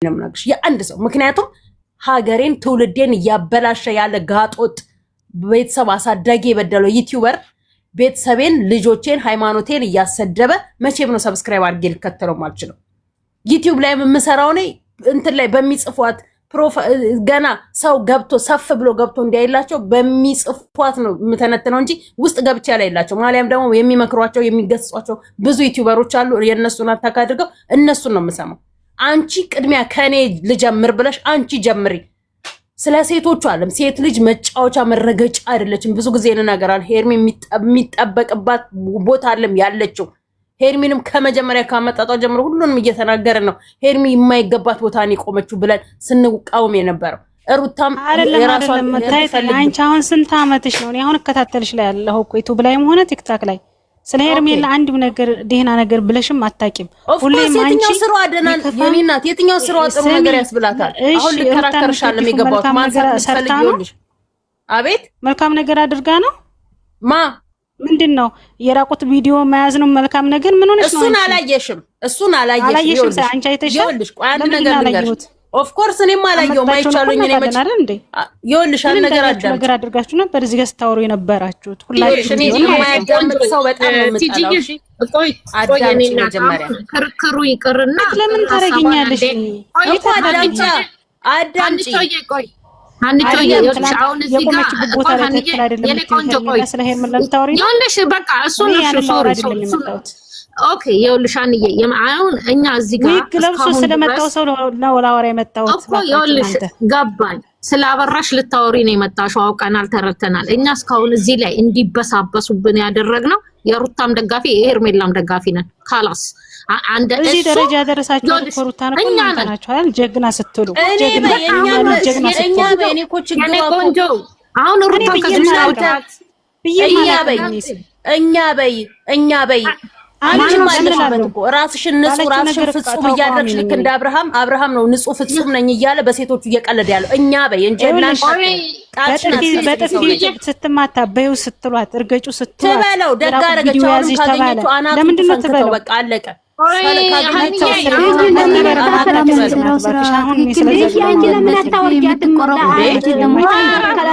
ነምናግሽ የአንድ ሰው ምክንያቱም ሀገሬን ትውልዴን ያበላሸ ያለ ጋጦጥ ቤተሰብ አሳዳጊ የበደለው ዩቲዩበር ቤተሰቤን ልጆቼን ሃይማኖቴን ያሰደበ መቼም ነው ሰብስክራይብ አድርጌ ልከተለው ማልችለው ዩቲዩብ ላይ የምሰራው ነኝ እንትን ላይ በሚጽፏት ገና ሰው ገብቶ ሰፍ ብሎ ገብቶ እንዲያይላቸው በሚጽፏት ነው ምተነተነው እንጂ ውስጥ ገብቼ ያላይላቸው ማሊያም ደግሞ የሚመክሯቸው የሚገስጿቸው ብዙ ዩቲዩበሮች አሉ የነሱን አታካ አድርገው እነሱን ነው የምሰማው አንቺ ቅድሚያ ከኔ ልጀምር ብለሽ አንቺ ጀምሪ ስለ ሴቶቹ ዓለም ሴት ልጅ መጫወቻ መረገጫ አይደለችም ብዙ ጊዜ እንናገራል ሄርሚ የሚጠበቅባት ቦታ ዓለም ያለችው ሄርሚንም ከመጀመሪያ ካመጣጣው ጀምሮ ሁሉንም እየተናገረ ነው ሄርሚ የማይገባት ቦታ ነው ቆመችው ብለን ስንቃወም የነበረው ሩታም የራሷን አንቺ አሁን ስንት አመትሽ ነው? አሁን እከታተልሽ ላይ ያለው እኮ ዩቲዩብ ላይም ሆነ ቲክታክ ላይ ስለ ሄርሜላ አንድም ነገር ደህና ነገር ብለሽም አታቂም። ሁሌም አንቺ ስራው አደናን የኔናት የትኛው ስራው ጥሩ ነገር ያስብላታል? አሁን ልከራከርሻለሁ የሚገባው ማንሳት ትፈልጊያለሽ? አቤት መልካም ነገር አድርጋ ነው ማ ምንድነው የራቁት ቪዲዮ መያዝ ነው መልካም ነገር ምን ሆነሽ ነው? እሱን አላየሽም አንቺ አይተሻል? አንድ ነገር ልንገርሽ ኦፍ ኮርስ እኔ ማላየው ማይቻሉኝ እኔ መች ይኸውልሽ አንድ ነገር አድርጋችሁ ነበር እዚህ ጋር ስታወሩ የነበራችሁት ሁላችሁ እኔ የማያዳምጥ ሰው በጣም ነው የምጠላው። እሺ ቆይ እኔና ክርክሩ ይቅርና ለምን ታረጋኛለሽ? እኮ አዳምጪ ቆይ አንቺ ይኸውልሽ አሁን እዚህ ጋር የኔ ቆንጆ ቆይ ስለ ሄርሜላ ታወሪ ይኸውልሽ በቃ እሱን ኦኬ ይኸውልሽ አንዬ አሁን እኛ እዚህ ጋር ለብሶ ስለመጣው ሰው ነው ላወራ የመጣው እኮ ይኸውልሽ ገባኝ ስላበራሽ ልታወሪ ነው የመጣሽው አውቀናል ተረተናል እኛ እስካሁን እዚህ ላይ እንዲበሳበሱብን ያደረግነው የሩታም ደጋፊ የሄርሜላም ደጋፊ ነን ካላስ አንደ እዚህ ደረጃ ደረሳችሁ ኮሩታን እኮ እናንተናችሁ አይደል ጀግና ስትሉ እኛ በእኔ እኮ ችግሩ ቆንጆ አሁን ሩታ ከዝናውታት እኛ በይ አንቺ ማለት እኮ ራስሽን ንጹህ ራስሽን ፍጹም እያደረግሽ ልክ እንደ አብርሃም ነው ንጹህ ፍጹም ነኝ እያለ በሴቶቹ እየቀለደ ያለው እኛ በይ እንጀና በጥፊ ስትማታ በይው ስትሏት እርገጩ ስትሏት ትበለው ደጋ አረገች አሁን ካገኘችው አናቱ ለምንድን ነው ትበለው በቃ አለቀ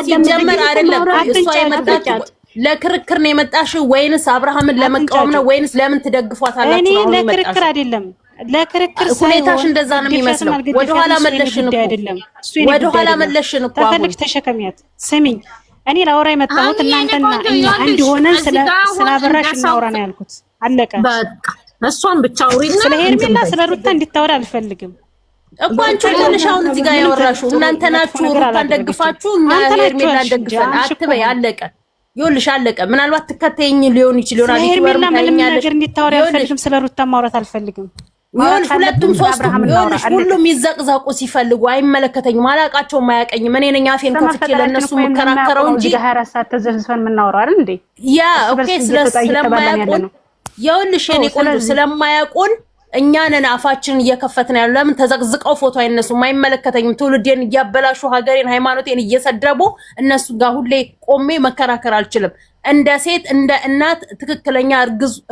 ሲጀመር አይደለም እሷ የመጣችው ለክርክር ነው የመጣሽው ወይንስ አብርሃምን ለመቃወም ነው ወይንስ ለምን ትደግፏታላችሁ? እኔ ለክርክር አይደለም ለክርክር ሁኔታሽ እንደዛ ነው የሚመስለው። ወደኋላ መለሽን እኮ ተፈልክ ተሸከሚያት ስሚኝ እኔ ላወራ የመጣሁት እናንተና እኛ አንድ ሆነን ስለ አበራሽ እናወራ ነው ያልኩት አለቀ በቃ እሷን ብቻ አውሪና ስለ ሄርሜላ ስለ ሩታ እንድታወራ አልፈልግም እኮ አንቺ ትንሽ አሁን እዚህ ጋር ያወራሽው እናንተ ናችሁ ሩታን ደግፋችሁ እና ሄርሜላን ደግፈን አትበይ አለቀ ይኸውልሽ አለቀ ምናልባት ትከተይኝ ሊሆን ይችላል ሄርሜላ ምንም ነገር እንድታወራ አልፈልግም ስለ ሩታ ማውራት አልፈልግም ይኸውልሽ ሁለቱም ሶስቱም ይኸውልሽ ሁሉም ይዘቅዘቁ ሲፈልጉ አይመለከተኝም አላቃቸውም አያቀኝም እኔ ነኝ አፌን ከፍቼ ለነሱ መከራከረው እንጂ 24 ሰዓት ተዘፍዝፈን የምናወራው አይደል እንዴ ያ ኦኬ ስለማያቆን ይኸውልሽ የኔ ቆንጆ ስለማያቆን እኛንን አፋችን እየከፈትን ያለው ለምን ተዘቅዝቀው ፎቶ አይነሱ ማይመለከተኝም ትውልዴን እያበላሹ ሀገሬን ሃይማኖቴን እየሰደቡ እነሱ ጋር ሁሌ ቆሜ መከራከር አልችልም እንደ ሴት እንደ እናት ትክክለኛ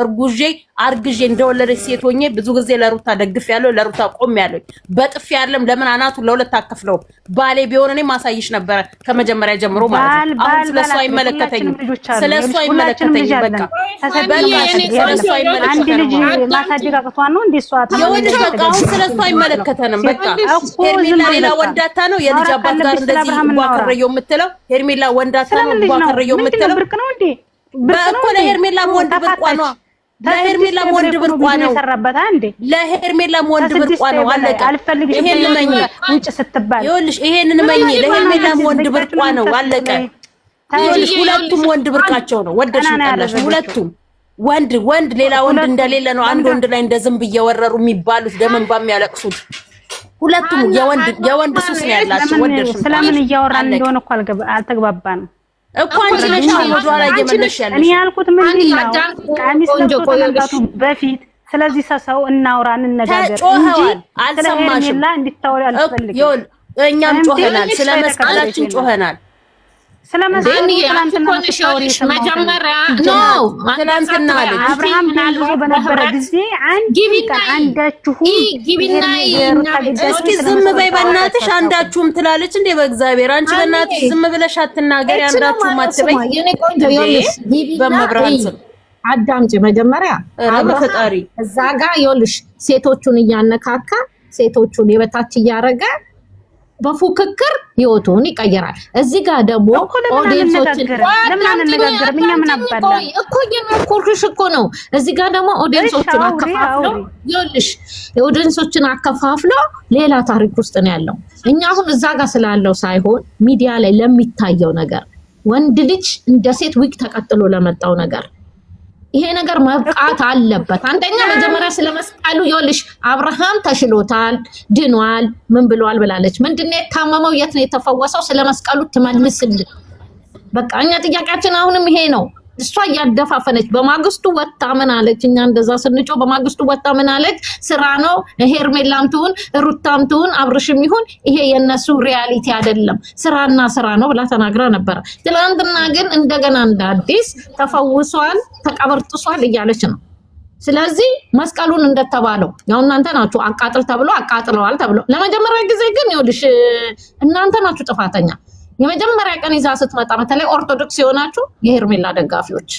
እርጉዤ አርግዤ እንደወለደች ሴት ሆኜ ብዙ ጊዜ ለሩታ ደግፍ ያለው ለሩታ ቆም ያለው በጥፍ ያለም ለምን አናቱ ለሁለት አከፍለው ባሌ ቢሆን እኔ ማሳይሽ ነበር ከመጀመሪያ ጀምሮ ማለት ነው አሁን ስለሷ አይመለከተኝም ስለሷ አይመለከተኝም በቃ ስለሷ አይመለከተኝም ማሳደግ አቅቷን ነው እንደሷ የወንድ በቃ አሁን ስለሷ አይመለከተንም በቃ ሄርሜላ ሌላ ወንዳታ ነው የልጅ አባት ጋር እንደዚህ ጓከረየው የምትለው ሄርሜላ ወንዳታ ነው ጓከረየው የምትለው በእኮ ለሄርሜላም ወንድ ብርቋ ነው ለሄርሜላም ወንድ ብርቋ ነው ለሄርሜላም ወንድ ብርቋ ነው አለቀ ይሄን መኝ ውጭ ስትባል ይኸውልሽ ይሄንን መኝ ለሄርሜላም ወንድ ብርቋ ነው አለቀ ይኸውልሽ ሁለቱም ወንድ ብርቃቸው ነው ወደሽ ታላሽ ሁለቱም ወንድ ሌላ ወንድ እንደሌለ ነው አንድ ወንድ ላይ እንደ ዝንብ እየወረሩ የሚባሉት ደመንባ የሚያለቅሱት ሁለቱም የወንድ ሱስ ነው ያላቸው ወደሽ ስለምን እያወራን እንደሆነ እኮ አልተግባባንም እኮ አንቺ ነሽ ወደ ኋላ እየመለሽ ያለሽ እኔ ያልኩት ምንድን ነው ቀሚስ ከመምጣቱ በፊት ስለዚህ ሰው እናውራ እንነጋገር እንጂ አልሰማሽም እንድታወሪ አልፈልግም እኛም ጮኸናል ስለ መስቀላችን ጮኸናል መጀመሪያ ነው ትናንትና አለች አብርሃም ተልቦ በነበረ ጊዜ አንዳችሁ እስኪ ዝም በይ በእናትሽ አንዳችሁም ትላለች እንዴ በእግዚአብሔር አንቺ በእናትሽ ዝም ብለሽ አትናገሪ አንዳችሁም አትበይ የኔ ቆንጆ ይኸውልሽ በመብራን ስም አዳምጪ መጀመሪያ በፈጣሪ እዛ ጋር ይኸውልሽ ሴቶቹን እያነካካ ሴቶቹን የበታች እያረገ በፉክክር ህይወቱን ይቀየራል። እዚህ ጋር ደግሞ ኦዲየንሶችን እኮ ነው። እዚህ ጋር ደግሞ ኦዲየንሶችን አከፋፍሎ ይኸውልሽ የኦዲየንሶችን አከፋፍሎ ሌላ ታሪክ ውስጥ ነው ያለው። እኛ አሁን እዛ ጋር ስላለው ሳይሆን ሚዲያ ላይ ለሚታየው ነገር ወንድ ልጅ እንደ ሴት ዊክ ተቀጥሎ ለመጣው ነገር ይሄ ነገር መብቃት አለበት። አንደኛ መጀመሪያ ስለመስቀሉ ይኸውልሽ አብርሃም ተሽሎታል ድኗል ምን ብሏል ብላለች። ምንድነው የታመመው የት ነው የተፈወሰው? ስለመስቀሉ ትመልስልን። በቃ እኛ ጥያቄያችን አሁንም ይሄ ነው። እሷ እያደፋፈነች በማግስቱ ወጣ ምን አለች? እኛ እንደዛ ስንጮ በማግስቱ ወጣ ምን አለች? ስራ ነው ሄርሜላም ትሁን ሩታም ትሁን አብርሽም ይሁን ይሄ የነሱ ሪያሊቲ አይደለም ስራና ስራ ነው ብላ ተናግራ ነበር። ትናንትና ግን እንደገና እንደ አዲስ ተፈውሷል ተቀበርጥሷል እያለች ነው። ስለዚህ መስቀሉን እንደተባለው ያው እናንተ ናችሁ አቃጥል ተብሎ አቃጥለዋል ተብሎ ለመጀመሪያ ጊዜ ግን ይኸውልሽ እናንተ ናችሁ ጥፋተኛ። የመጀመሪያ ቀን ይዛ ስትመጣ በተለይ ኦርቶዶክስ የሆናችሁ የሄርሜላ ደጋፊዎች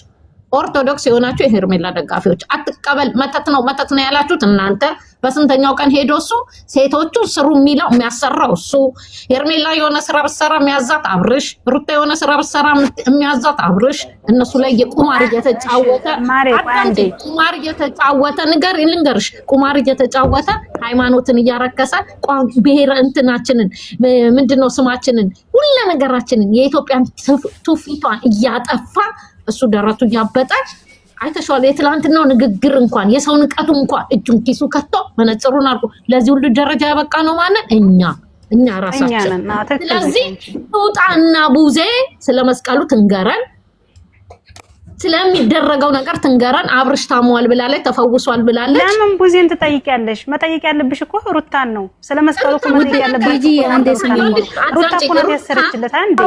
አትቀበል መተት ነው ያላችሁት እናንተ። በስንተኛው ቀን ሄዶ እሱ ሴቶቹ ስሩ የሚለው የሚያሰራው እሱ። ሄርሜላ የሆነ ስራ ብትሰራ የሚያዛት አብርሽ፣ ሩታ የሆነ ስራ ብትሰራ የሚያዛት አብርሽ። እነሱ ላይ የቁማር እየተጫወተ ልንገርሽ ቁማር እየተጫወተ ሃይማኖትን እያረከሰ ብሔር እንትናችንን ምንድነው ስማችንን ሁሉ ነገራችንን የኢትዮጵያን ትውፊቷን እያጠፋ እሱ ደረቱ እያበጠ አይተሽዋል። የትላንትናው ንግግር እንኳን የሰው ንቀቱ እንኳን እጁን ኪሱ ከቶ መነጽሩን አድርጎ ለዚህ ሁሉ ደረጃ ያበቃ ነው ማለት እኛ ራሳችን። ስለዚህ ጡጣና ቡዜ ስለመስቀሉ ትንገረን፣ ስለሚደረገው ነገር ትንገረን። አብርሽ ታሟል ብላለች ተፈውሷል ብላለች። ለምን ቡዜን ትጠይቂያለሽ? መጠየቅ ያለብሽ እኮ ሩታን ነው። ስለመስቀሉ እኮ መጠየቅ ያለብሽ ጂ አንዴ ሩታ እኮ ነው ያሰረችለት። አንዴ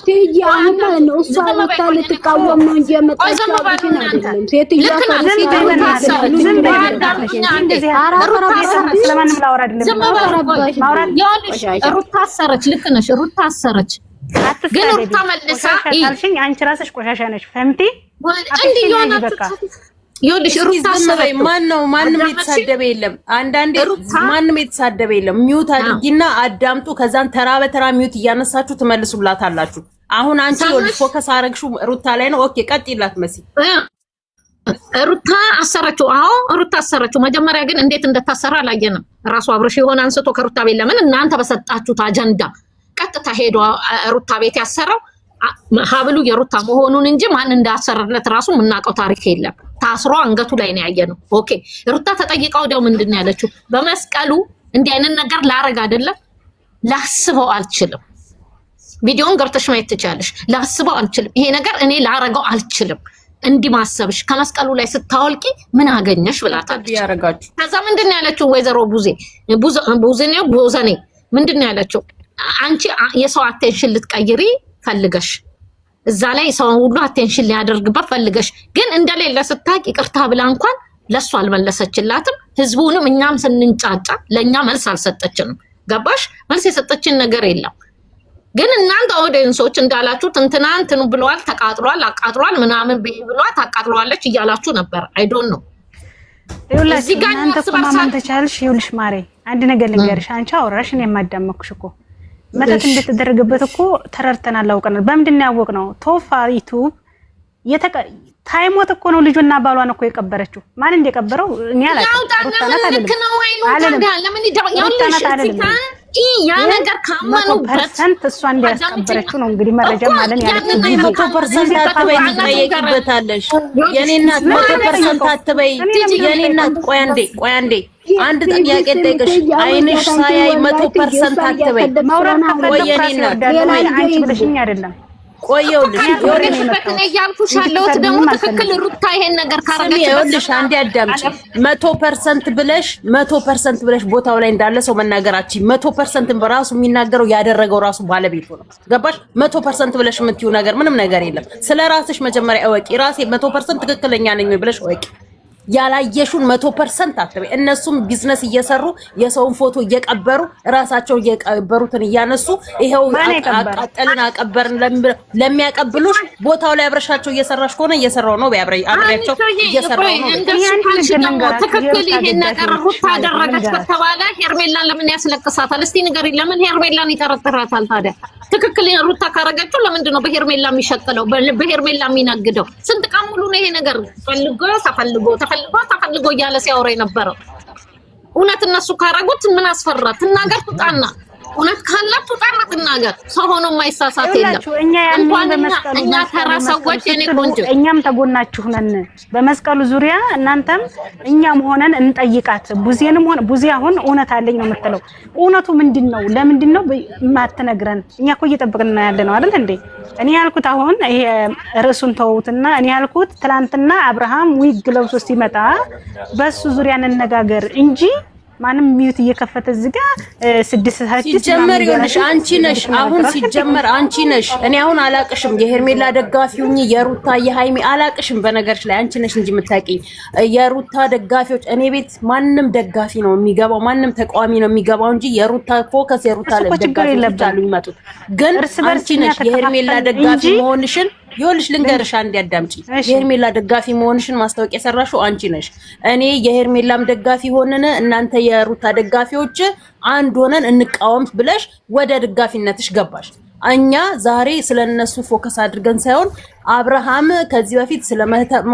ቲጂ አሁን ነው እሷ ሩታ ልትቃወም ነው እንጂ የመጣችው አይደለም። ሴትዮዋ ስለማንም ላወራ አይደለም ማውራት ሩታ አሰረች። ልክ ነሽ ሩታ አሰረች። ግን ሩታ መልሳ ካልሽኝ አንቺ ራስሽ ቆሻሻ ነሽ። ፈምቲ እንዴ ይኸውልሽ ሩታ አሰረች። ማንም የተሳደበ የለም። አንዳንዴ ማንም የተሳደበ የለም። ሚውት አድርጊና አዳምጡ። ከዛን ተራ በተራ ሚውት እያነሳችሁ ትመልሱላታላችሁ። አሁን አንቺ ይኸውልሽ ፎከስ አረግሽው ሩታ ላይ ነው። ኦኬ ቀጥይላት መሲ። ሩታ አሰረችው። አዎ ሩታ አሰረችው። መጀመሪያ ግን እንዴት እንደታሰራ አላየንም። ራሱ አብርሽ የሆነ አንስቶ ከሩታ ቤት ለምን እናንተ በሰጣችሁት አጀንዳ ቀጥታ ሄዶ ሩታ ቤት ያሰረው ሀብሉ የሩታ መሆኑን እንጂ ማን እንዳሰረለት ራሱ የምናውቀው ታሪክ የለም። ታስሮ አንገቱ ላይ ነው ያየነው። ኦኬ ሩታ ተጠይቀው ደው ምንድን ነው ያለችው? በመስቀሉ እንዲህ አይነት ነገር ላረግ አይደለም ላስበው አልችልም። ቪዲዮን ገብተሽ ማየት ትችያለሽ። ላስበው አልችልም፣ ይሄ ነገር እኔ ላረገው አልችልም። እንዲህ ማሰብሽ ከመስቀሉ ላይ ስታወልቂ ምን አገኘሽ ብላታለች። ከዛ ምንድን ነው ያለችው? ወይዘሮ ቡዘኔ ምንድን ነው ያለችው? አንቺ የሰው አቴንሽን ልትቀይሪ ፈልገሽ እዛ ላይ ሰው ሁሉ አቴንሽን ሊያደርግበት ፈልገሽ ግን እንደሌለ ስታቂ ይቅርታ ብላ እንኳን ለሱ አልመለሰችላትም። ህዝቡንም እኛም ስንንጫጫ ለኛ መልስ አልሰጠችንም። ገባሽ? መልስ የሰጠችን ነገር የለም። ግን እናንተ ኦዲየንሶች እንዳላችሁ እንትን ብለዋል፣ ተቃጥሏል፣ አቃጥሏል ምናምን ብሏት አቃጥሏለች እያላችሁ ነበር። አይ ዶንት ኖ እዚህ ጋር እናንተ ማመን ተቻልሽ። ይኸውልሽ ማሬ አንድ ነገር ልንገርሽ። አንቺ አውራሽ እኔ የማዳመኩሽ እኮ መተት እንደተደረገበት እኮ ተረርተናል፣ አውቀናል። በምንድን ነው ያወቅነው? ቶፋ ዩቲዩብ ታይሞት እኮ ነው ልጁና ባሏን እኮ የቀበረችው። ማን እንደቀበረው እኛ ያ ነገር ካመኑበት እሷ እንዲያስቀበረችው ነው እንግዲህ መረጃ ማለት ያለች። 100% አትበይ ትጠይቂበታለሽ። የኔ እናት 100% አትበይ። የኔ እናት ቆይ አንዴ አንድ ጥያቄ ጠይቅሽ። አይንሽ ሳያይ 100% አትበይ። ማውራት ከፈለኩ አንቺ ብለሽኝ አይደለም ቆየውልሽ ያልኩሽ ያለሁት ደግሞ ትክክል ሩታ ይሄን ነገር ካረጋችሁ ይኸውልሽ አንዴ አዳምጪ 100% ብለሽ ቦታው ላይ እንዳለ ሰው መናገራችን 100% በራሱ የሚናገረው ያደረገው ራሱ ባለቤቱ ነው ገባሽ 100% ብለሽ የምትዩ ነገር ምንም ነገር የለም ስለራስሽ መጀመሪያ እወቂ ራሴ 100% ትክክለኛ ነኝ ብለሽ እወቂ ያላየሹን 100% አትበይ እነሱም ቢዝነስ እየሰሩ የሰውን ፎቶ እየቀበሩ ራሳቸው እየቀበሩትን እያነሱ ይሄው አቃጠልን አቀበርን ለሚያቀብሉሽ ቦታው ላይ አብረሻቸው እየሰራሽ ከሆነ እየሰራው ነው አብረያቸው እየሰራው ነው ትክክል ይሄን ነገር ሩታ አደረገች ከተባለ ሄርሜላን ለምን ያስለቅሳታል እስቲ ንገሪ ለምን ሄርሜላን ይጠረጥራታል ታዲያ ትክክል ሩታ ካረጋችሁ ለምንድን ነው በሄርሜላ የሚሸጥለው በሄርሜላ የሚናግደው ስንት ቀን ሙሉ ነው ይሄ ነገር ተፈልጎ እያለ ሲያወራ የነበረው እውነት እነሱ ካረጉት ምን አስፈራ ትናገር ትጣና እውነት ካላት ትጣና ትናገር ሰው ሆኖ የማይሳሳት የለም እኛ ተራሰዎች የኔ ቆንጆ እኛም ተጎናችሁ ነን በመስቀሉ ዙሪያ እናንተም እኛም ሆነን እንጠይቃት ቡዜንም ሆነ ቡዜ አሁን እውነት አለኝ ነው የምትለው እውነቱ ምንድነው ለምንድነው ማትነግረን እኛ እኮ እየጠበቅን ያለ ነው አይደል እንዴ እኔ ያልኩት አሁን ይሄ ርዕሱን ተውትና እኔ ያልኩት ትላንትና አብርሃም ዊግ ለብሶ ሲመጣ በሱ ዙሪያ እንነጋገር እንጂ ማንም ሚዩት እየከፈተ እዚህ ጋር 6 ሰዓት ሲጀመር ይኸውልሽ አንቺ ነሽ አሁን ሲጀመር አንቺ ነሽ እኔ አሁን አላቅሽም የሄርሜላ ደጋፊውኝ የሩታ የሃይሚ አላቅሽም በነገርሽ ላይ አንቺ ነሽ እንጂ የምታውቂኝ የሩታ ደጋፊዎች እኔ ቤት ማንም ደጋፊ ነው የሚገባው ማንም ተቃዋሚ ነው የሚገባው እንጂ የሩታ ፎከስ የሩታ ደጋፊ ይላሉ ይመጡት ግን አንቺ ነሽ የሄርሜላ ደጋፊ መሆንሽን ይኸውልሽ ልንገርሽ አንዴ አዳምጪ የሄርሜላ ደጋፊ መሆንሽን ማስታወቂያ ሰራሽው አንቺ ነሽ እኔ የሄርሜላም ደጋፊ ሆነን እናንተ የሩታ ደጋፊዎች አንድ ሆነን እንቃወም ብለሽ ወደ ደጋፊነትሽ ገባሽ እኛ ዛሬ ስለነሱ ፎከስ አድርገን ሳይሆን አብርሃም ከዚህ በፊት ስለ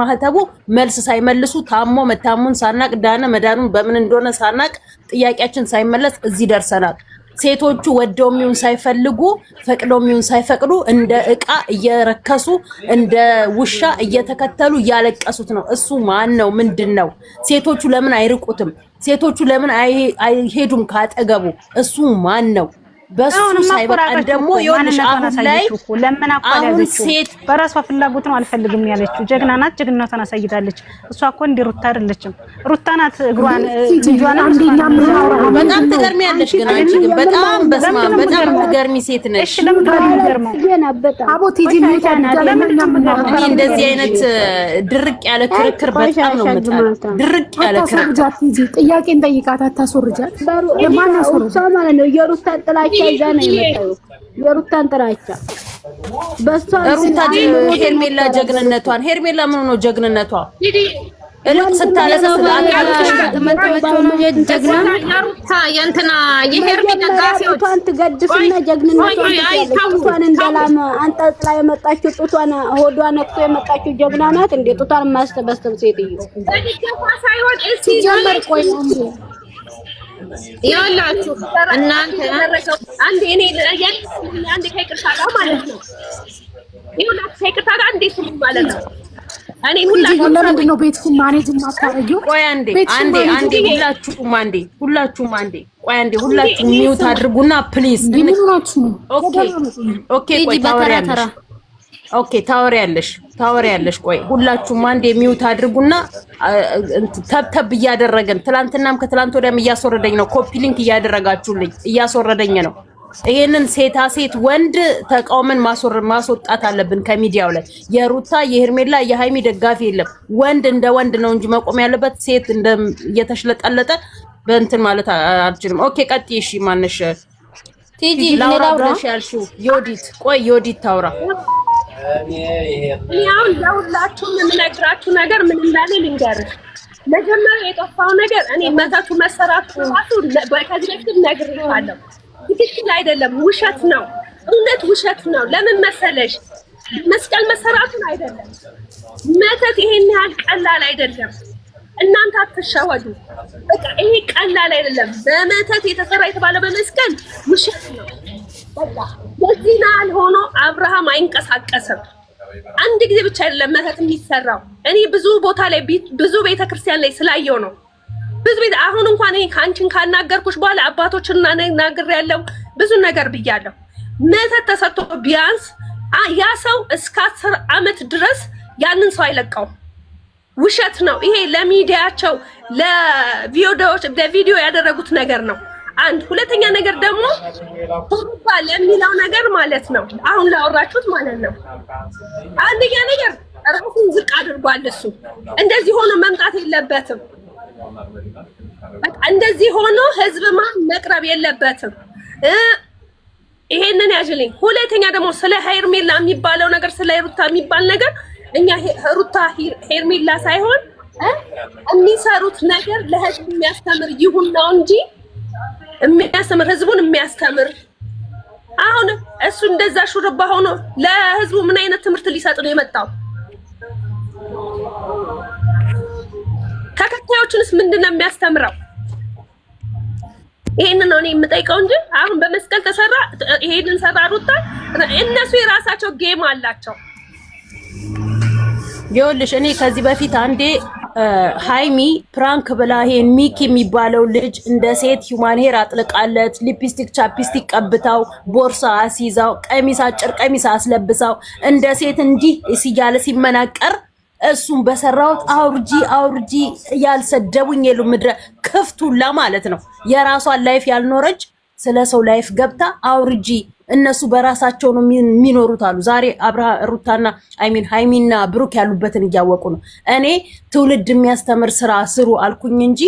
ማህተቡ መልስ ሳይመልሱ ታሞ መታሙን ሳናቅ ዳነ መዳኑን በምን እንደሆነ ሳናቅ ጥያቄያችን ሳይመለስ እዚህ ደርሰናል ሴቶቹ ወደውሚውን ሳይፈልጉ ፈቅደውሚውን ሳይፈቅዱ እንደ እቃ እየረከሱ እንደ ውሻ እየተከተሉ ያለቀሱት ነው እሱ ማን ነው ምንድነው ሴቶቹ ለምን አይርቁትም ሴቶቹ ለምን አይሄዱም ካጠገቡ እሱ ማን ነው በሱ ሳይበቃን ደግሞ ይኸውልሽ አሁን ላይ ለምን አቋላዘችው በራሷ ፍላጎት ነው አልፈልግም ያለችው ጀግና ናት ጀግናቷን አሳይታለች እሷ እኮ እንደ ሩታ አይደለችም ሩታ ናት እግሯን ልጇን በጣም ትገርሚያለሽ ግን አንቺ ግን በጣም በጣም ትገርሚ ሴት ነሽ እሺ ለምን ትገርመው አቦ ቲጂ እንደዚህ አይነት ድርቅ ያለ ክርክር በጣም ነው የምጣለው ድርቅ ያለ ክርክር ጥያቄን ጠይቃት አታስወርጃት ለማን አስወርጃ ማለት ነው የሩታ ጥላቻ ይዛ ነው የመጣው የሩታን ጥላቻ በሷ ሩታ ሄርሜላ ጀግንነቷን ሄርሜላ ምን ነው ጀግንነቷ እልቅ ስታለሰስ አቃልሽ ተመጣጣው ነው ጀግና ሩታ የእንትና የሄርሜላ ደጋፊዎቿን ትገድፍና ጀግንነቷን እንደላም አንጠልጥላ የመጣችው ጡቷን ሆዷ ነክቶ የመጣችው ጀግና ናት እንዴ ጡቷን ማስተበስተብ ሴትዮ ደጋፋ ሳይሆን እሺ ጀመር ቆይ ያላችሁ እናንተ አንዴ እኔ ለያል አንዴ ከይቅርታ ጋር ማለት ነው ይሁላችሁ ከይቅርታ ጋር እንዴ ስሙ ማለት ነው እኔ ሁላችሁ ለምንድን ነው ቤትኩን ማኔጅ ማታረጊው ቆይ አንዴ ሁላችሁም አንዴ ቆይ አንዴ ሁላችሁም ሚውት አድርጉና ፕሊዝ ኦኬ ቆይ ታወሪያለሽ ቆይ ሁላችሁም አንዴ ሚውት አድርጉና ተብተብ እያደረገን ትላንትናም ከትላንት ወዲያም እያስወረደኝ ነው ኮፒ ሊንክ እያደረጋችሁልኝ እያስወረደኝ ነው ይሄንን ሴት ወንድ ተቃውመን ማስወጣት አለብን ከሚዲያው ላይ የሩታ የሄርሜላ የሃይሚ ደጋፊ የለም ወንድ እንደ ወንድ ነው እንጂ መቆም ያለበት ሴት እንደ እየተሽለጠለጠ በእንትን ማለት አልችልም ኦኬ ቀጥይ እሺ ማነሽ ቲጂ ላውራሽ ያልሽው ዮዲት ታውራ ያው ለሁላችሁም የምነግራችሁ ነገር ምን እንዳለ ልንገርሽ መጀመሪያ የጠፋው ነገር እኔ መተቱ መሰራቱ ራሱ ከዚህ በፊት ነግሬሻለሁ ትክክል አይደለም ውሸት ነው እውነት ውሸት ነው ለምን መሰለሽ መስቀል መሰራቱን አይደለም መተት ይሄን ያህል ቀላል አይደለም እናንተ አትሸወዱ በቃ ይሄ ቀላል አይደለም በመተት የተሰራ የተባለ በመስቀል ውሸት ነው በቃ በዚህ ናል ሆኖ አብርሃም አይንቀሳቀስም አንድ ጊዜ ብቻ አይደለም መተት የሚሰራው እኔ ብዙ ቦታ ላይ ብዙ ቤተክርስቲያን ላይ ስላየው ነው ብዙ ቤት አሁን እንኳን ይሄ ካንቺን ካናገርኩሽ በኋላ አባቶችና ናገር ያለው ብዙ ነገር ብያለሁ መተት ተሰርቶ ቢያንስ ያ ሰው እስከ 10 ዓመት ድረስ ያንን ሰው አይለቀው። ውሸት ነው ይሄ። ለሚዲያቸው ለቪዲዮ ያደረጉት ነገር ነው። አንድ ሁለተኛ ነገር ደግሞ ቶፋ ለሚለው ነገር ማለት ነው አሁን ላወራችሁት ማለት ነው። አንደኛ ነገር ራሱን ዝቅ አድርጓል። እሱ እንደዚህ ሆኖ መምጣት የለበትም። በቃ እንደዚህ ሆኖ ህዝብ መቅረብ የለበትም። ይሄንን ያጅልኝ። ሁለተኛ ደግሞ ስለ ሄርሜላ የሚባለው ነገር ስለ ሩታ የሚባል ነገር እኛ ሩታ ሄርሜላ ሳይሆን የሚሰሩት ነገር ለህዝብ የሚያስተምር ይሁን ነው እንጂ የሚያስተምር ህዝቡን የሚያስተምር አሁን እሱ እንደዛ ሹርባ ሆኖ ለህዝቡ ምን አይነት ትምህርት ሊሰጥ ነው የመጣው? ተከታዮቹንስ ምንድነው የሚያስተምረው? ይሄንን ነው እኔ የምጠይቀው እንጂ አሁን በመስቀል ተሰራ ይሄንን ሰራ ሩታ እነሱ የራሳቸው ጌም አላቸው። ይኸውልሽ እኔ ከዚህ በፊት አንዴ ሃይሚ ፕራንክ ብላ ይሄ ሚኪ የሚባለው ልጅ እንደ ሴት ሂውማን ሄር አጥልቃለት ሊፕስቲክ ቻፕስቲክ ቀብታው ቦርሳ አስይዛው ቀሚስ አጭር ቀሚስ አስለብሳው እንደ ሴት እንዲህ ሲያለ ሲመናቀር እሱም በሰራውት አውርጂ ያልሰደቡኝ የሉ ምድረ ክፍቱላ ማለት ነው። የራሷን ላይፍ ያልኖረች ስለ ሰው ላይፍ ገብታ አውርጂ እነሱ በራሳቸው ነው የሚኖሩት አሉ። ዛሬ ሩታና ሃይሚና ብሩክ ያሉበትን እያወቁ ነው። እኔ ትውልድ የሚያስተምር ስራ ስሩ አልኩኝ እንጂ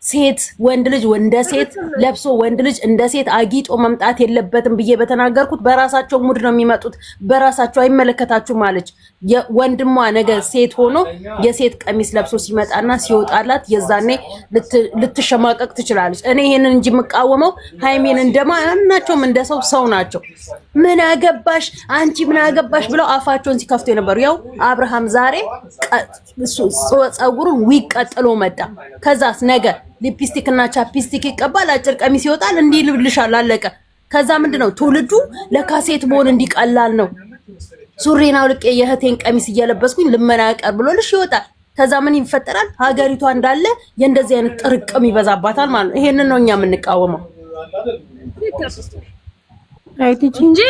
ሴት ወንድ ልጅ እንደ ሴት ለብሶ ወንድ ልጅ እንደ ሴት አጊጦ መምጣት የለበትም ብዬ በተናገርኩት በራሳቸው ሙድ ነው የሚመጡት። በራሳቸው አይመለከታችሁም አለች። ወንድሟ ነገ ሴት ሆኖ የሴት ቀሚስ ለብሶ ሲመጣና ሲወጣላት የዛኔ ልትሸማቀቅ ትችላለች። እኔ ይሄንን እንጂ የምቃወመው ሃይሜን እንደማናቸውም እንደ ሰው ናቸው። ምን አገባሽ አንቺ ምን አገባሽ ብለው አፋቸውን ሲከፍቱ የነበሩ ያው አብርሃም ዛሬ ጸጉሩን ዊግ ቀጥሎ መጣ። ከዛስ ነገ ሊፕስቲክ እና ቻፕስቲክ ይቀባል፣ አጭር ቀሚስ ይወጣል፣ እንዲህ ልብልሻል አለቀ። ከዛ ምንድነው ትውልዱ ለካሴት መሆን እንዲቀላል ነው። ሱሪና አውልቄ የእህቴን ቀሚስ እየለበስኩኝ ልመናቀር ብሎልሽ ይወጣል። ከዛ ምን ይፈጠራል? ሀገሪቷ እንዳለ የእንደዚህ አይነት ጥርቅም ይበዛባታል ማለት ነው። ይሄንን ነው እኛ የምንቃወመው እንጂ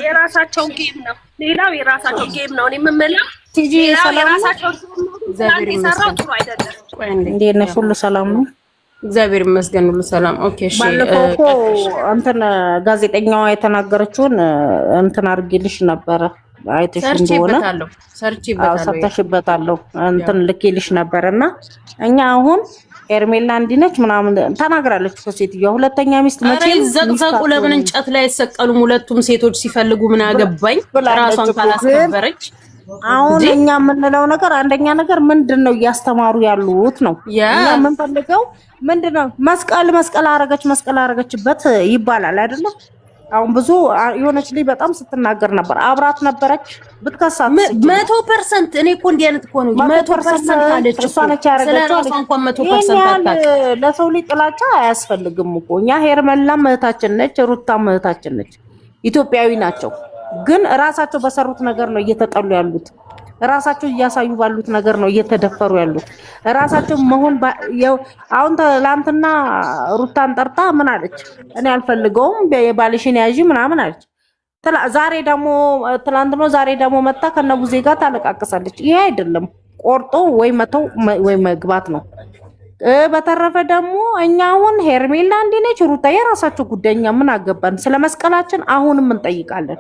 የራሳቸው ጌም ነው። ሌላው የራሳቸው ጌም ነው። እኔ የምመለው ቲጂ የራሳቸው እግዚአብሔር ይመስገን ጥሩ አይደለም። እንዴት ነሽ? ሁሉ ሰላም ነው? እግዚአብሔር ይመስገን ሁሉ ሰላም። ኦኬ እሺ። ባለፈው እኮ እንትን ጋዜጠኛዋ የተናገረችውን እንትን አድርጌልሽ ነበረ አይተሽ እንደሆነ ሰርችበታለሁ እንትን ልኬልሽ ነበርና እኛ አሁን ሄርሜላ እንዲነች ምናምን ተናግራለች እኮ ሴትዮዋ። ሁለተኛ ሚስት መቼም ዘቅዘቁ ለምን እንጨት ላይ አይሰቀሉም? ሁለቱም ሴቶች ሲፈልጉ ምን አገባኝ ራሷን ካላስከበረች። አሁን እኛ የምንለው ነገር አንደኛ ነገር ምንድነው እያስተማሩ ያሉት ነው። እኛ የምንፈልገው ምንድነው መስቀል አረገችበት ይባላል አይደለም? አሁን ብዙ የሆነች ልጅ በጣም ስትናገር ነበር። አብራት ነበረች ብትከሳት 100% እኔ እኮ እንዲህ አይነት እኮ ነው 100% አለች እኮ ስለራሷ እንኳን 100% አታውቅ። ለሰው ልጅ ጥላቻ አያስፈልግም እኮ እኛ ሄርሜላም እህታችን ነች፣ ሩታም እህታችን ነች፣ ኢትዮጵያዊ ናቸው። ግን ራሳቸው በሰሩት ነገር ነው እየተጠሉ ያሉት። ራሳቸው እያሳዩ ባሉት ነገር ነው እየተደፈሩ ያሉት። ራሳቸው መሆን አሁን ትላንትና ሩታን ጠርታ ምን አለች? እኔ አልፈልገውም የባልሽን ያዢ ምናምን አለች። ዛሬ ደግሞ መጣ ከነቡዜ ጋር ታለቃቀሳለች። ይሄ አይደለም ቆርጦ ወይ መተው ወይ መግባት ነው። በተረፈ ደግሞ እኛ አሁን ሄርሜላ እንዲነች ሩታ የራሳቸው ጉዳይ፣ እኛ ምን አገባን? ስለ መስቀላችን አሁንም እንጠይቃለን።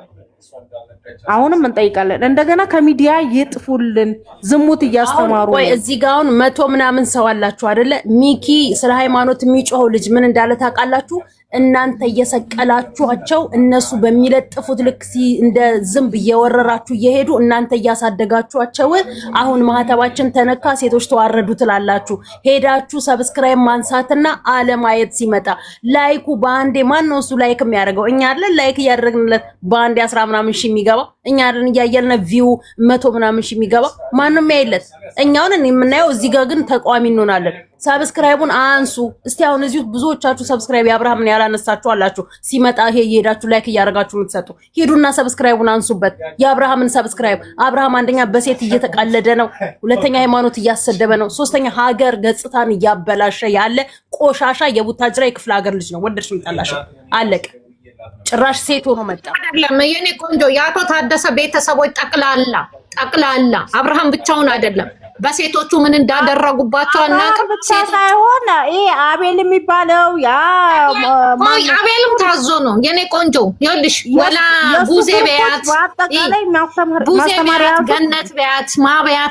እንደገና ከሚዲያ ይጥፉልን። ዝሙት እያስተማሩ ወይ እዚህ ጋር አሁን 100 ምናምን ሰው አላችሁ አይደለ? ሚኪ ስለ ሃይማኖት የሚጮኸው ልጅ ምን እንዳለ ታውቃላችሁ? እናንተ እየሰቀላችኋቸው እነሱ በሚለጥፉት ልክ እንደ ዝንብ እየወረራችሁ እየሄዱ እናንተ እያሳደጋችኋቸው አሁን ማህተባችን ተነካ ሴቶች ተዋረዱ ትላላችሁ። ሄዳችሁ ሰብስክራይብ ማንሳትና አለማየት ሲመጣ ላይኩ በአንዴ ማን ነው እሱ ላይክ የሚያደርገው? እኛ አይደለን ላይክ እያደረግንለት በአንዴ 10 ምናምን ሺህ የሚገባ እኛ አይደለን እያየልን ቪው 100 ምናምን ሺህ የሚገባ ማንም ያይለት። እኛውን የምናየው እዚህ ጋር ግን ተቋሚ እንሆናለን። ሰብስክራይቡን አንሱ እስቲ። አሁን እዚሁ ብዙዎቻችሁ ሰብስክራይብ ያብርሃምን ያላነሳችሁ አላችሁ። ሲመጣ ይሄ እየሄዳችሁ ላይክ እያደረጋችሁ የምትሰጡ ሂዱና ሰብስክራይቡን አንሱበት። የአብርሃምን ሰብስክራይብ አብርሃም አንደኛ በሴት እየተቃለደ ነው፣ ሁለተኛ ሃይማኖት እያሰደበ ነው፣ ሶስተኛ ሀገር ገጽታን እያበላሸ ያለ ቆሻሻ የቡታጅራ የክፍለ ሀገር ልጅ ነው። ወደድሽም ጠላሽ አለቀ። ጭራሽ ሴት ሆኖ መጣ። አይደለም የኔ ቆንጆ የአቶ ታደሰ ቤተሰቦች ጠቅላላ አብርሃም ብቻውን አይደለም። በሴቶቹ ምን እንዳደረጉባቸው አናውቅም። ሴት ሳይሆን ይሄ አቤል የሚባለው ያ አቤልም ታዞ ነው የኔ ቆንጆ። ይኸውልሽ ወላ ቡዜ ቢያት ገነት ቢያት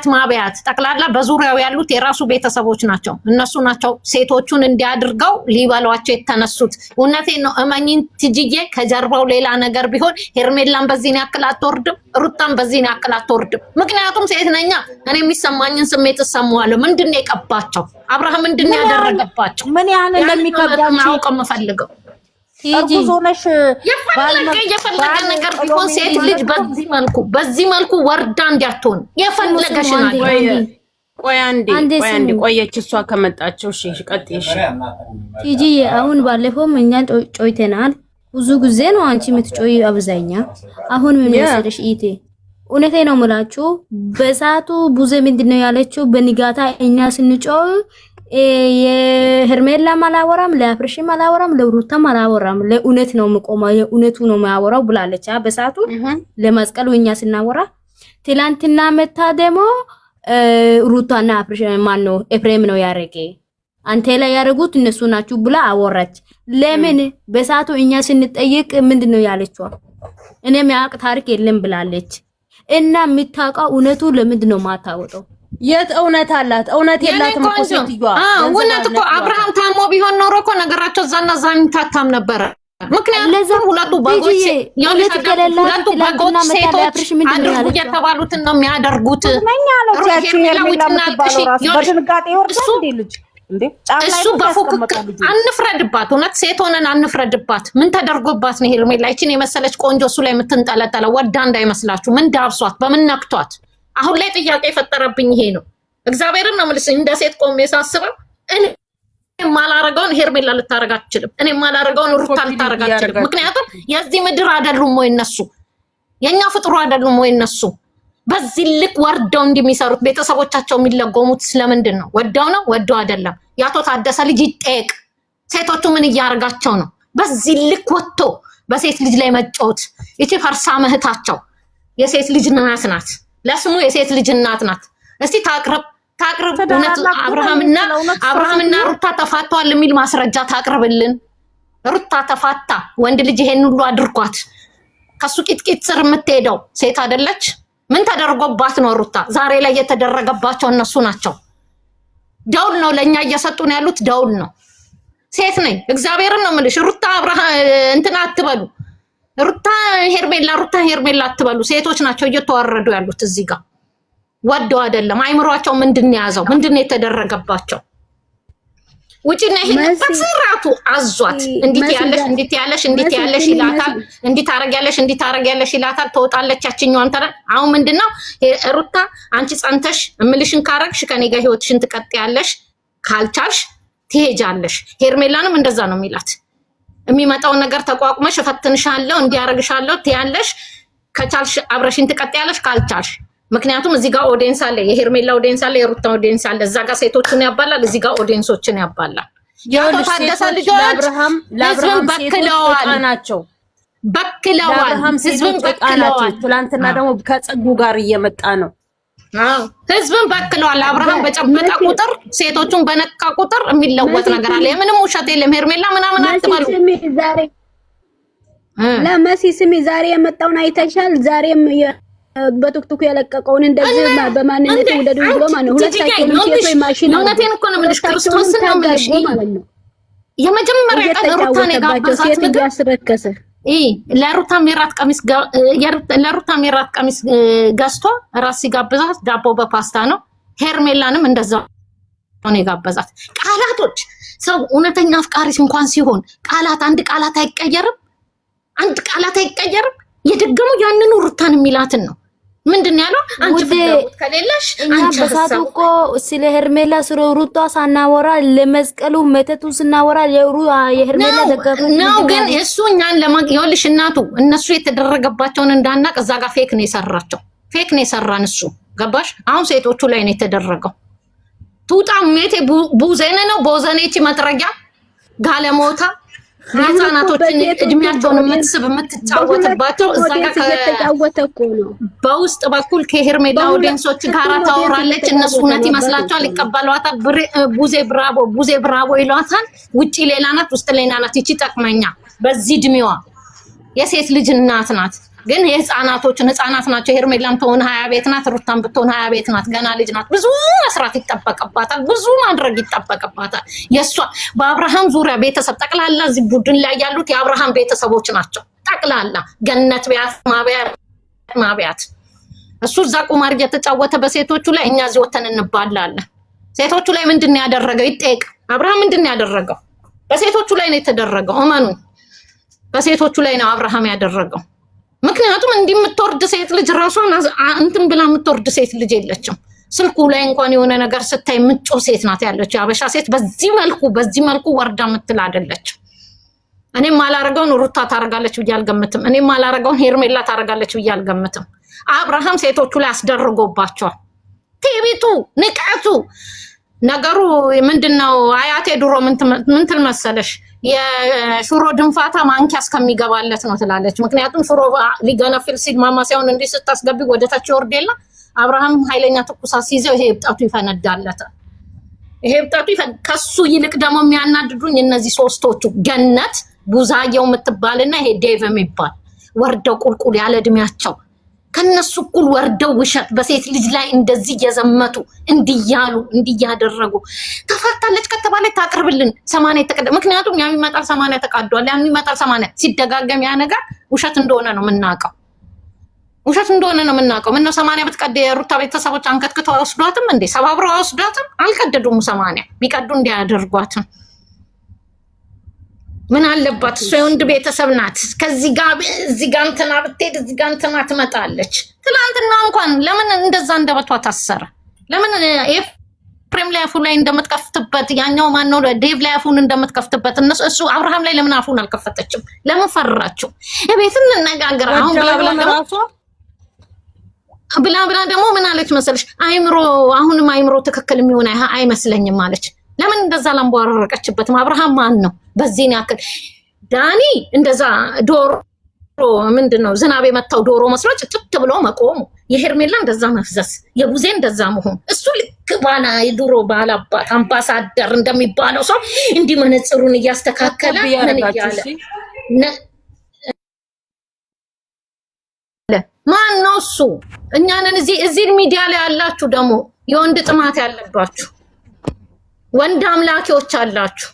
ማቢያት ጠቅላላ በዙሪያው ያሉት የራሱ ቤተሰቦች ናቸው። እነሱ ናቸው ሴቶቹን እንዲያድርገው ሊበሏቸው የተነሱት። እውነቴን ነው እመኝን ትጅዬ። ከጀርባው ሌላ ነገር ቢሆን ሄርሜላን በዚህን ያክል አትወርድም፣ ሩታን በዚህን ያክል አትወርድም። ምክንያቱም ሴት ነኛ። እኔ የሚሰማኝን ስሜት እሰማዋለሁ። ምንድን ነው የቀባቸው? አብርሃም ምንድን ነው ያደረገባቸው? ምን ያህል እንደሚከብዳቸው አውቀው የምፈልገው እርጉዞነሽ የፈለገ ነገር ቢሆን ሴት ልጅ በዚህ መልኩ ወርዳ እንዲያትሆን የፈለገሽ ነው። ቆይ አንዴ ቆየች እሷ ከመጣቸው። እሺ ቀጥይሽ ቲጂ። አሁን ባለፈውም እኛን ጮይተናል። ብዙ ጊዜ ነው አንቺ የምትጮይ አብዛኛ። አሁን ምን መሰለሽ ኢቴ እውነቴ ነው የምላችሁ። በሰዓቱ ቡዜ ምንድነው ያለችው? በንጋታ እኛ ስንጮህ የሄርሜላም አላወራም፣ ለአፍርሽም አላወራም፣ ለሩታም አላወራም፣ ለእውነት ነው የምቆመው፣ የእውነቱ ነው የሚያወራው ብላለች። በሰዓቱ ለመስቀሉ እኛ ስናወራ፣ ትላንትና መታ ደግሞ ሩታና አፍርሽ ማን ነው ኤፍሬም ነው ያረገ አንተ ላይ ያረጉት እነሱ ናችሁ ብላ አወራች። ለምን በሰዓቱ እኛ ስንጠይቅ ምንድነው ያለችው? እኔም ያቅ ታሪክ የለም ብላለች። እና የምታውቀው እውነቱ ለምንድን ነው ማታወጣው? የት እውነት አላት? እውነት የላትም እኮ ሴትዮዋ። እውነት እኮ አብርሃም ታሞ ቢሆን ኖሮ እኮ ነገራቸው እዛና እዛም ታታም ነበር። ምክንያቱም ሁለቱ በጎች ሴቶች አድርጉ የተባሉትን ነው የሚያደርጉት። እሱ በፉክክር አንፍረድባት። እውነት ሴት ሆነን አንፍረድባት። ምን ተደርጎባት ነው ሄርሜላ ይችን የመሰለች ቆንጆ እሱ ላይ የምትንጠለጠለው? ወዳ እንዳይመስላችሁ። ምን ዳብሷት? በምን ነክቷት? አሁን ላይ ጥያቄ የፈጠረብኝ ይሄ ነው። እግዚአብሔርን ነው የምልሽ። እንደ ሴት ቆሜ ሳስበው እኔ ማላረጋውን ሄርሜላ ልታረጋ አትችልም። እኔ ማላረጋውን ሩታ ልታረጋ አትችልም። ምክንያቱም የዚህ ምድር አይደሉም ወይ እነሱ? የኛ ፍጥሩ አይደሉም ወይ እነሱ? በዚህ ልክ ወርደው እንደሚሰሩት ቤተሰቦቻቸው የሚለጎሙት ስለምንድን ነው? ወደው ነው? ወደው አይደለም? ያቶ ታደሰ ልጅ ይጠየቅ። ሴቶቹ ምን እያደረጋቸው ነው? በዚህ ልክ ወጥቶ በሴት ልጅ ላይ መጫወት። እቺ ፈርሳ እህታቸው የሴት ልጅ እናት ናት። ለስሙ የሴት ልጅ እናት ናት። እስቲ ታቅርብ። እውነት አብርሃምና ሩታ ተፋተዋል የሚል ማስረጃ ታቅርብልን። ሩታ ተፋታ፣ ወንድ ልጅ ይሄን ሁሉ አድርጓት ከሱ ቂጥቂጥ ስር የምትሄደው ሴት አይደለች? ምን ተደርጎባት ነው ሩታ? ዛሬ ላይ የተደረገባቸው እነሱ ናቸው። ደውል ነው ለኛ እየሰጡን ያሉት፣ ደውል ነው። ሴት ነኝ እግዚአብሔርን ነው የምልሽ። ሩታ አብርሃም እንትና አትበሉ፣ ሩታ ሄርሜላ አትበሉ። ሴቶች ናቸው እየተዋረዱ ያሉት እዚህ ጋር። ወደው አይደለም። አይምሯቸው ምንድን ነው ያዘው? ምንድን ነው የተደረገባቸው? ውጪና ይሄን በስራቱ አዟት እንዲት ያለሽ ይላታል። እንዲት ታረጊያለሽ ይላታል። ትወጣለች ያችኛዋን ተረ አሁን ምንድነው ሩታ አንቺ ጸንተሽ እምልሽን ካረግሽ ከኔ ጋር ህይወትሽን ትቀጥያለሽ፣ ካልቻልሽ ትሄጃለሽ። ሄርሜላንም እንደዛ ነው የሚላት። የሚመጣውን ነገር ተቋቁመሽ እፈትንሻለሁ እንዲያረግሻለሁ ትያለሽ። ከቻልሽ አብረሽን ትቀጥያለሽ፣ ካልቻልሽ ምክንያቱም እዚህ ጋር ኦዲየንስ አለ፣ የሄርሜላ ኦዲየንስ አለ፣ የሩታ ኦዲየንስ አለ። እዛ ጋር ሴቶችን ያባላል፣ እዚህ ጋር ኦዲየንሶችን ያባላል። ያው ታደሰ ልጆች ለአብርሃም በክለዋል ናቸው፣ ህዝብን በክለዋል። ትላንትና ደግሞ ከጸጉ ጋር እየመጣ ነው። ህዝብን በክለዋል። አብርሃም በጨበጣ ቁጥር ሴቶቹን በነካ ቁጥር የሚለወጥ ነገር አለ። የምንም ውሸት የለም። ሄርሜላ ምናምን አትበሉ። ለመሲ ስሚ፣ ዛሬ የመጣውን አይተሻል? ዛሬም በቱክቱክ የለቀቀውን እንደዚህ በማንነት ወደዱ ብሎ ማለት ነው። ሁለታቸው ሴቶች ማሽን ነው። እውነቴን እኮ ነው የምልሽ፣ ክርስቶስ ነው የምልሽ ማለት ነው። የመጀመሪያ ቀን ሩታን የጋበዛት ነገር ያስረከሰ ለሩታ ሜራት ቀሚስ ገዝቶ ራስ ሲጋብዛት ዳቦ በፓስታ ነው። ሄርሜላንም እንደዛ ነው የጋበዛት። ቃላቶች ሰው እውነተኛ አፍቃሪስ እንኳን ሲሆን አንድ ቃላት አይቀየርም። የደገሙ ያንኑ ሩታን የሚላትን ነው። ምንድን ያለው? አንቺ ፍቅሩት ከሌለሽ አንቺ በሳቱ እኮ ስለ ሄርሜላ ስለ ሩታ ሳናወራ ለመስቀሉ መተቱ ስናወራ የሄርሜላ ደጋፊ ነው። ግን እሱ እኛን ይኸውልሽ እናቱ እነሱ የተደረገባቸውን እንዳናቅ እዛ ጋር ፌክ ነው የሰራን እሱ። ገባሽ? አሁን ሴቶቹ ላይ ነው የተደረገው። ቱጣ ሜቴ ቡዘነ ነው ቦዘኔቺ መጥረጊያ ጋለሞታ ህፃናቶችን እድሜያቸውን የምትጫወትባቸው እዛ ጋር እየተጫወተ እኮ ነው። በውስጥ በኩል ከሄርሜላ ኦዲየንሶች ጋር ታወራለች። እነሱ እውነት ይመስላቸዋል፣ ይቀበሏታል። ቡዜ ብራቮ ይሏታል። ውጪ ሌላ ናት፣ ውስጥ ሌላ ናት። ይቺ ጠቅመኛ በዚህ እድሜዋ የሴት ልጅ እናት ናት። ግን የህፃናቶችን ህፃናት ናቸው። ሄርሜላም ትሆን 20 ቤት ናት፣ ሩታም ብትሆን 20 ቤት ናት። ገና ልጅ ናት። ብዙ መስራት ይጠበቅባታል፣ ብዙ ማድረግ ይጠበቅባታል። የሷ በአብርሃም ዙሪያ ቤተሰብ ጠቅላላ እዚህ ቡድን ላይ ያሉት የአብርሃም ቤተሰቦች ናቸው። ጠቅላላ ገነት ቢያት ማቢያት እሱ እዛ ቁማር እየተጫወተ በሴቶቹ ላይ፣ እኛ እዚህ ወተን እንባላለን። ሴቶቹ ላይ ምንድነው ያደረገው? ይጠየቅ። አብርሃም ምንድነው ያደረገው? በሴቶቹ ላይ ነው የተደረገው። እመኑ፣ በሴቶቹ ላይ ነው አብርሃም ያደረገው። ምክንያቱም እንዲህ የምትወርድ ሴት ልጅ ራሷን እንትን ብላ የምትወርድ ሴት ልጅ የለችም። ስልኩ ላይ እንኳን የሆነ ነገር ስታይ ምጮ ሴት ናት ያለችው። አበሻ ሴት በዚህ መልኩ ወርዳ የምትል አይደለችም። እኔም አላረገውን ሩታ ታረጋለች ብዬ አልገምትም። እኔም አላረገውን ሄርሜላ ታረጋለች ብዬ አልገምትም። አብርሃም ሴቶቹ ላይ አስደርጎባቸዋል። ቲቪቱ ንቀቱ ነገሩ ምንድነው? አያቴ ድሮ ምን ትል መሰለሽ? የሽሮ ድንፋታ ማንኪያ እስከሚገባለት ነው ትላለች። ምክንያቱም ሽሮ ሊገነፍል ሲል ማማሲያውን እንዲህ ስታስገቢ ወደታች ይወርድ የለ። አብርሃም ኃይለኛ ትኩሳት ሲይዘው ይሄ እብጣቱ ይፈነዳለታል። ይሄ እብጣቱ ከሱ ይልቅ ደግሞ የሚያናድዱኝ እነዚህ ሶስቶቹ ገነት፣ ቡዛየው የምትባልና ይሄ ዴቭ የሚባል ወርደው ቁልቁል ያለ እድሜያቸው ከነሱ እኩል ወርደው ውሸት በሴት ልጅ ላይ እንደዚህ እየዘመቱ እንዲያሉ እንዲያደረጉ። ተፋታለች ከተባለች ታቅርብልን 80 ተቀደ። ምክንያቱም ያም ይመጣል 80 ተቃዷል፣ ያም ይመጣል 80 ሲደጋገም ያ ነገር ውሸት እንደሆነ ነው የምናውቀው። ውሸት እንደሆነ ነው የምናውቀው። ምነው 80 ብትቀደ የሩታ ቤተሰቦች አንከትክተው አይወስዷትም እንዴ? ሰባብረው አይወስዷትም? አልቀደዱም። 80 ቢቀዱ እንዲያደርጓትም ምን አለባት? እሷ የወንድ ቤተሰብ ናት። ከዚህ ጋር እዚህ ጋር እንትና ብትሄድ እዚህ ጋር እንትና ትመጣለች። ትናንትና እንኳን ለምን እንደዛ እንደበቷ ታሰረ? ለምን ኤፍሬም ላይ አፉን ላይ እንደምትከፍትበት ያኛው ማን ነው ዴቭ ላይ አፉን እንደምትከፍትበት እሱ አብርሃም ላይ ለምን አፉን አልከፈተችም? ለምን ፈራችሁ? እቤትን እንነጋገር አሁን ብላ ደግሞ ምን አለች መሰለሽ? አሁንም አይምሮ ትክክል የሚሆን አይመስለኝም አለች። ለምን እንደዛ ላምቧረቀችበትም? አብርሃም ማን ነው በዚህ ያክል? ዳኒ እንደዛ ዶሮ ምንድነው ዝናብ የመታው ዶሮ መስሎ ጭጭት ብሎ መቆሙ፣ የሄርሜላ እንደዛ መፍዘስ፣ የቡዜ እንደዛ መሆን፣ እሱ ልክ ባላ የድሮ ባላባት አምባሳደር እንደሚባለው ሰው እንዲህ መነጽሩን እያስተካከለ ምን እያለ ማን ነው እሱ? እኛንን እዚህ ሚዲያ ላይ ያላችሁ ደግሞ የወንድ ጥማት ያለባችሁ ወንድ አምላኪዎች አላችሁ።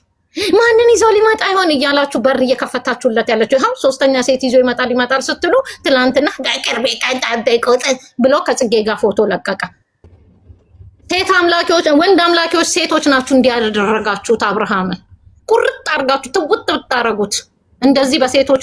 ማንን ይዞ ሊመጣ ይሆን እያላችሁ በር እየከፈታችሁለት ያላችሁ። ይኸው ሶስተኛ ሴት ይዞ ይመጣል ስትሉ ትላንትና ቅርቤ ቀጣበቆጥ ብሎ ከጽጌ ጋር ፎቶ ለቀቀ። ሴት አምላኪዎች፣ ወንድ አምላኪዎች ሴቶች ናችሁ እንዲያደረጋችሁት። አብርሃምን ቁርጥ አርጋችሁ ትውጥ ብታረጉት እንደዚህ በሴቶች